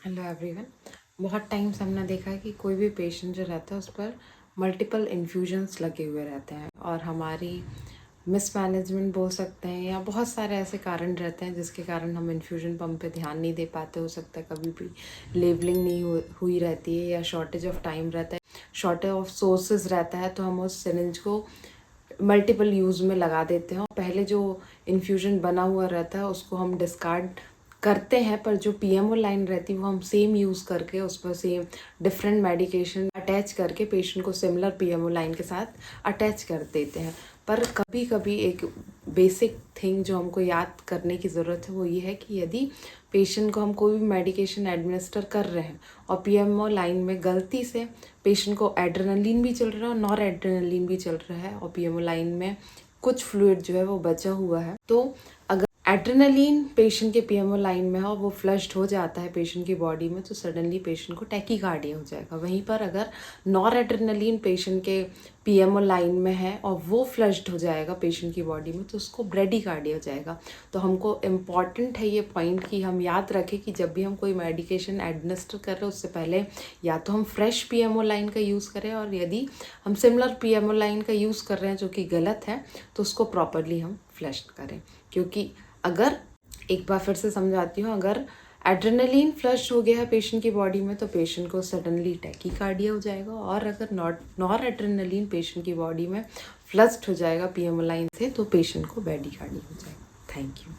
Hello everyone. बहुत time से हमने देखा है कि कोई भी पेशेंट जो रहता है उस पर मल्टीपल इन्फ्यूजन्स लगे हुए रहते हैं और हमारी मिसमैनेजमेंट बोल सकते हैं या बहुत सारे ऐसे कारण रहते हैं जिसके कारण हम इन्फ्यूजन पम्प पे ध्यान नहीं दे पाते। हो सकता है कभी भी लेवलिंग नहीं हुई रहती है या शॉर्टेज ऑफ टाइम रहता है, शॉर्टेज ऑफ सोर्सेज रहता है, तो हम उस सिरिंज को मल्टीपल यूज़ में लगा देते हैं और पहले जो इन्फ्यूजन बना हुआ रहता है उसको हम डिस्कार्ड करते हैं, पर जो पीएमओ लाइन रहती है वो हम सेम यूज़ करके उस पर सेम डिफरेंट मेडिकेशन अटैच करके पेशेंट को सिमिलर पीएमओ लाइन के साथ अटैच कर देते हैं। पर कभी कभी एक बेसिक थिंग जो हमको याद करने की ज़रूरत है वो ये है कि यदि पेशेंट को हम कोई भी मेडिकेशन एडमिनिस्टर कर रहे हैं और पीएमओ लाइन में गलती से पेशेंट को एड्रेनलिन भी चल रहा है और नॉर एड्रेनलिन भी चल रहा है और पीएमओ लाइन में कुछ फ्लूइड जो है वो बचा हुआ है, तो अगर एड्रेनलिन पेशेंट के पीएमओ लाइन में है और वो फ्लश्ड हो जाता है पेशेंट की बॉडी में, तो सडनली पेशेंट को टैकीकार्डिया हो जाएगा। वहीं पर अगर नॉर एड्रेनलिन पेशेंट के पीएमओ लाइन में है और वो फ्लश्ड हो जाएगा पेशेंट की बॉडी में, तो उसको ब्रेडीकार्डिया हो जाएगा। तो हमको इम्पॉर्टेंट है ये पॉइंट कि हम याद रखें कि जब भी हम कोई मेडिकेशन एडमिनिस्टर कर रहे हैं उससे पहले या तो हम फ्रेश पीएमओ लाइन का यूज़ करें, और यदि हम सिमिलर पीएमओ लाइन का यूज़ कर रहे हैं जो कि गलत है तो उसको प्रॉपरली हम फ्लश करें। क्योंकि अगर एक बार फिर से समझाती हूँ, अगर एड्रेनलिन फ्लश हो गया है पेशेंट की बॉडी में तो पेशेंट को सडनली टैकीकार्डिया हो जाएगा, और अगर नॉर एड्रेनलिन पेशेंट की बॉडी में फ्लश्ड हो जाएगा पीएमओ लाइन से तो पेशेंट को ब्रेडीकार्डिया हो जाएगा। Thank you.